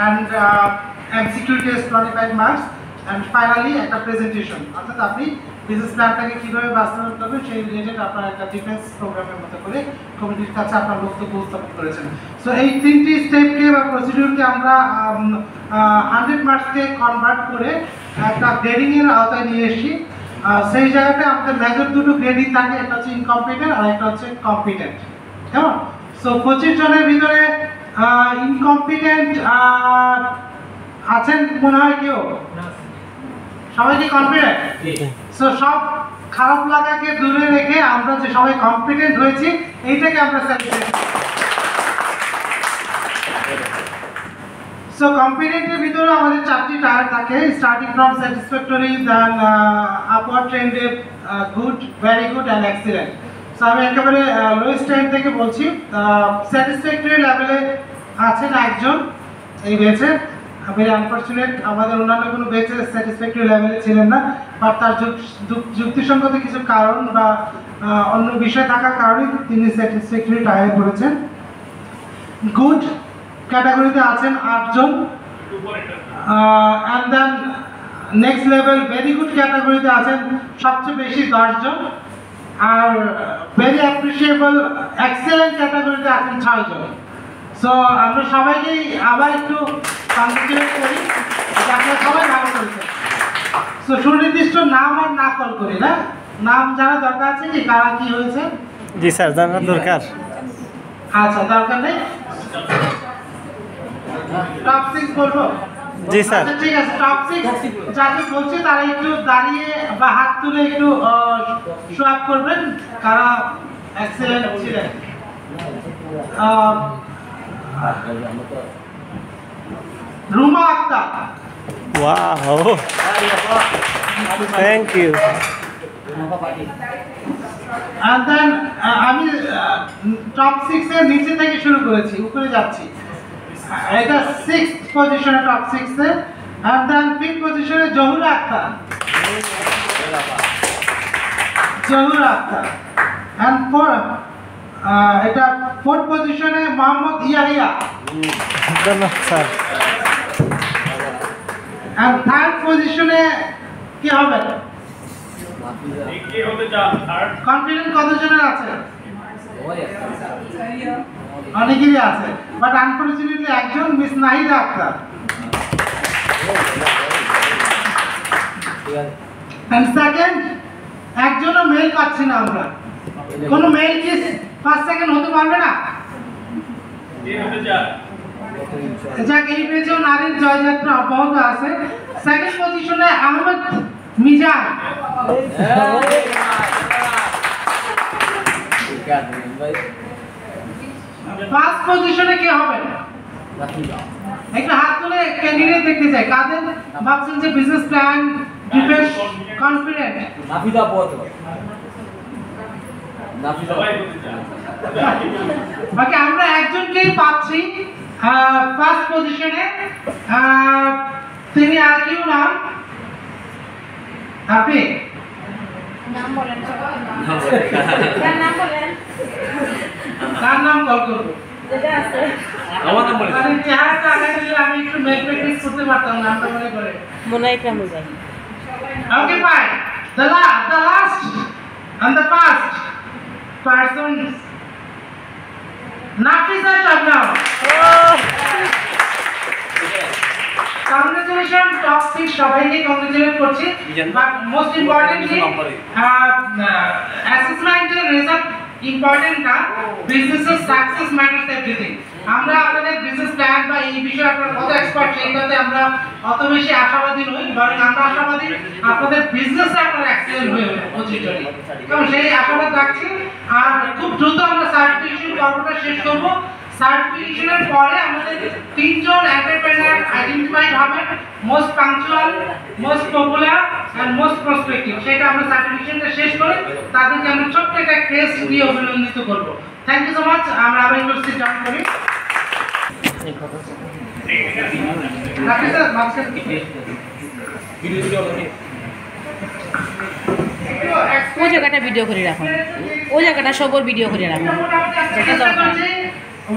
and MCQ test 25 marks, and finally একটা presentation, অর্থাৎ আপনি বিজনেস প্ল্যানটাকে কিভাবে বাস্তবায়ন করবেন সেই রিলেটেড আপনার একটা ডিফেন্স প্রোগ্রামের মতো করে কমিটির কাছে আপনার বক্তব্য উপস্থাপন করেছেন। সো এই তিনটি স্টেপকে বা প্রসিডিউরকে আমরা 100 মার্কসকে কনভার্ট করে একটা গ্রেডিং এর আওতায় নিয়ে এসেছি। সেই জায়গাতে আমাদের মেজর দুটো গ্রেডিং থাকে, একটা হচ্ছে ইনকম্পিটেন্ট আর একটা হচ্ছে কম্পিটেন্ট, কেমন? সো 25 জনের ভিতরে ইনকম্পিটেন্ট আছেন মনে হয় কেউ? সবাই কি কনফিডেন্ট? সো সব খারাপ লাগাকে দূরে রেখে আমরা যে সবাই কম্পিটেন্ট হয়েছি এইটাকে আমরা সেলিব্রেট। সো কম্পিটেন্টের ভিতরে আমাদের 4টি টায়ার থাকে, starting from satisfactory, then upward ট্রেন্ডে good, very good and excellent. So আমি একেবারে লোয়েস্ট ট্রেন্ড থেকে বলছি। স্যাটিসফ্যাক্টরি লেভেলে আছেন একজন, এই বেঁচে ভেরি আনফর্চুনেট, আমাদের অন্যান্য কোনো বেঁচে স্যাটিসফ্যাক্টরি লেভেলে ছিলেন না, বাট তার যুক্তিসঙ্গত কিছু কারণ বা অন্য বিষয় থাকার কারণে তিনি স্যাটিসফ্যাক্টরি টায়ার করেছেন। গুড ক্যাটাগরিতে আছেন 8 জন, and then next level very good ক্যাটাগরিতে আছেন সবচেয়ে বেশি 10 জন, আর ভেরি অ্যাপ্রিসিয়েবল এক্সেলেন্ট ক্যাটাগরিতে আছেন 6 জন। সো আমরা সবাইকেই আবার একটু কংগ্রেচুলেট করি, আপনারা সবাই ভালো করেছেন। সো সুনির্দিষ্ট নাম আর না কল করি না, নাম জানা দরকার আছে কি কারা কি হয়েছে? জি স্যার, জানার দরকার। আচ্ছা, দরকার নেই, টপ 6 বলবো। জি স্যার, ঠিক আছে, টপ 6 যাকে বলছি তারা একটু দাঁড়িয়ে বা হাত তুলে একটু শো আপ করবেন কারা এক্সেলেন্ট ছিলেন। Ruma Akter, wow, thank you. and then আমি টপ 6 এর নিচে থেকে শুরু করেছি, উপরে যাচ্ছি। এটা 6th পজিশনে, top 6 A. and then 5th পজিশনে জহুরা আক্তার, জহুরা আক্তার। and এটা 4th পজিশনে মোহাম্মদ ইয়াহিয়া, ধন্যবাদ স্যার। and 3rd পজিশনে কি হবে? কনফিডেন্ট কতজনের আছে? অনেকেরই আছে, বাট আনফরচুনেটলি একজন, miss Nahida Akter. and second, একজনও মেল পাচ্ছি না আমরা। কোন মেল কি ফার্স্ট সেকেন্ড হতে পারবে না? যাক, এই পেজেও নারীর জয়যাত্রা অব্যাহত আছে। সেকেন্ড পজিশনে আহমেদ মিজান, ফার্স্ট পজিশনে কে হবে? একটা হাত তুলে ক্যান্ডিডেট দেখতে চাই, কাদের ভাবছেন যে বিজনেস প্ল্যান, ডিফেন্স, কনফিডেন্ট? নাফিদা পথ, বাকি আমরা একজনকেই পাচ্ছি ফার্স্ট পজিশনে। তিনি আর কেউ নাম, আপনি নাম বলেন, কার নাম কল করবো? যেটা আছে আমার নাম বলেন। মানে চেহারাটা আগে দিলে আমি একটু মেক প্র্যাকটিস করতে পারতাম, নামটা মনে করে। মনে একরাম ভাই। Okay, fine. The last and the first person, Nafisa Shabnam. Congratulations, top 6 সবাইকে কংগ্রেচুলেট করছি। But most importantly, assessment result important না, business success matters everything. আমরা আপনাদের বিজনেস প্ল্যান বা এই বিষয়ে আপনারা কত এক্সপার্ট সেইটাতে আমরা অত বেশি আশাবাদী নই, বরং আমরা আশাবাদী আপনাদের বিজনেসে আপনারা এক্সেলেন্ট হয়ে পজিশনে, এবং সেই আশাবাদ রাখছি। আর খুব দ্রুত আমরা সার্টিফিকেশন পর্বটা শেষ করব। সার্টিফিকেশনের পরে আমাদের 3 জন এন্টারপ্রেনার আইডেন্টিফাইড হবে, most punctual, most popular and most prospective. সেটা আমরা সার্টিফিকেশনটা শেষ করে তাদেরকে আমরা ছোট্ট একটা টেস্ট দিয়ে অভিনন্দিত করব। Thank you so much. আমরা আবার একটু সিট ডাউন করি। রাখি স্যার, মাঝখানে ওই জায়গাটা ভিডিও করে রাখুন, ওই জায়গাটা সবর ভিডিও করে রাখুন, যেটা দরকার।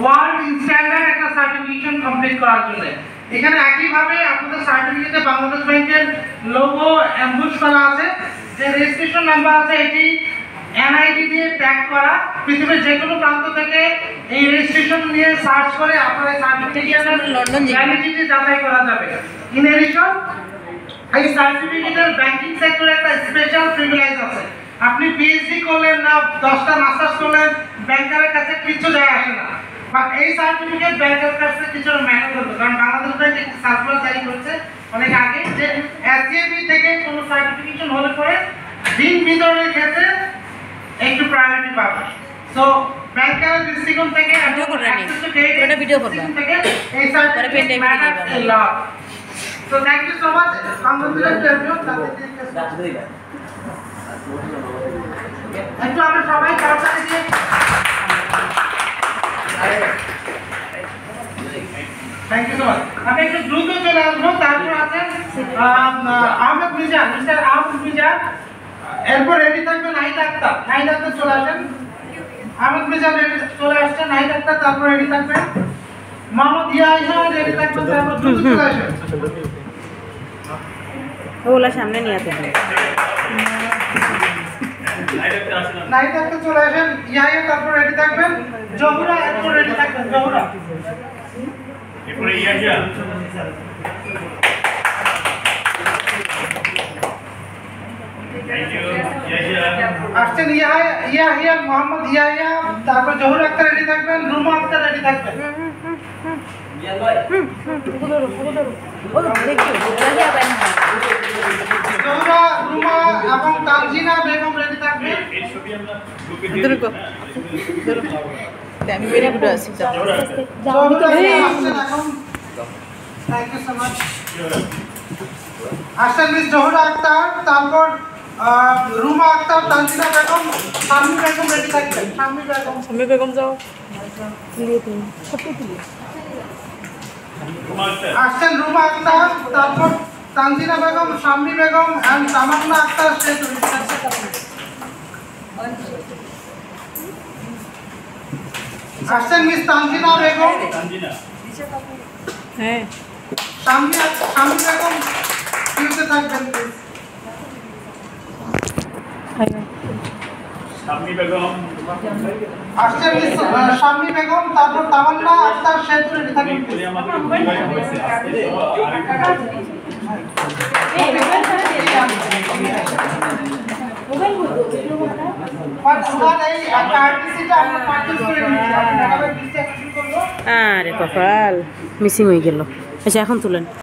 ওয়ার্ল্ড স্ট্যান্ডার্ড একটা সার্টিফিকেশন কমপ্লিট করার জন্য এখানে একইভাবে আপনাদের সার্টিফিকেটে বাংলাদেশ ব্যাংকের লোগো এমবুশ করা আছে, যে রেজিস্ট্রেশন নাম্বার আছে এটি এনআইডি দিয়ে ট্যাগ করা। পৃথিবীর যে কোনো প্রান্ত থেকে এই রেজিস্ট্রেশন নিয়ে সার্চ করে আপনার এই সার্টিফিকেটের লন্ডন যাবে। ভ্যালিডিটি যাচাই করা যাবে। ইন এডিশন এই সার্টিফিকেটের ব্যাংকিং সেক্টরে একটা স্পেশাল প্রিভিলেজ আছে। আপনি পিএইচডি করলেন না 10টা মাস্টার্স করলেন, ব্যাংকারের কাছে কিছু যায় আসে না, বা এই সার্টিফিকেট ব্যাংকের কাছে কিছু ম্যাটার করবে। কারণ বাংলাদেশ ব্যাংক একটি সার্কুলার জারি করেছে অনেক আগে যে এসএবি থেকে কোনো সার্টিফিকেশন হলে পরে ঋণ বিতরণের ক্ষেত্রে একটু প্রায়োরিটি পাবে। সো ব্যাংকারের দৃষ্টিকোণ থেকে ভিডিও করে রাখি। access to credit ওটা ভিডিও করবা। থেকে এই পরে pen সার্টিফিকেট drive এ দিয়ে matters দিবা। a lot. So thank you so much. Congratulations everyone. একটু আমরা সবাই চর্চাতে দিয়ে থ্যাংক ইউ সো মাচ। আমি একটু দ্রুত চলে আসবো। তারপর আছেন আহমেদ মিজান, মিস্টার আহমেদ মিজান। এরপর রেডি থাকবে নাহিদ আক্তার। নাহিদ আক্তার চলে আসেন। আহমেদ মিজান রেডি চলে আসছেন, নাহিদ আক্তার তারপর রেডি থাকবেন। মোহাম্মদ ইয়াহিয়া রেডি থাকবেন, তারপর দ্রুত চলে আসেন। ওগুলা সামনে নিয়ে আসতে নাহিদ আক্তার চলে আসেন, ইয়াহিয়া তারপর রেডি থাকবেন, জহুরা এরপর রেডি থাকবেন। জহুরা এরপরে ইয়াহিয়া থ্যাংক ইউ ইয়াহিয়া আসছেন ইয়াহিয়া মোহাম্মদ ইয়াহিয়া, তারপর জহুর আক্তার রেডি থাকবেন, রুমা আক্তার রেডি থাকবেন। জহুরা, রুমা এবং তানজিনা বেগম রেডি থাকবেন। এই ছবি আমরা গ্রুপে দিয়ে দেব। আমি বেরে ভিডিও আছি জহুরা আসছেন এখন। Thank you so much. আসছেন মিস জহুরা আক্তার, তারপর রুমা আক্তার, তানজিনা বেগম, শামী বেগম রেডি থাকবেন। শামী বেগম, আমি বেগম যাও আসছেন রুমা আক্তার, তারপর তানজিনা বেগম, শামী বেগম এন্ড তামান্না আক্তার শেষ রেডি থাকবেন। আসছেন মিস তানজিনা বেগম, তানজিনা হ্যাঁ শামী বেগম ফিউতে থাকবেন প্লিজ। শামী বেগম আসছেন মিস শামী বেগম, তারপর তামান্না আক্তার শেষ রেডি থাকবেন এই প্লিজ। আমাদের বিভাগ হয়েছে আজকে আরে কপাল মিসিং হয়ে গেল। আচ্ছা এখন তুলেন।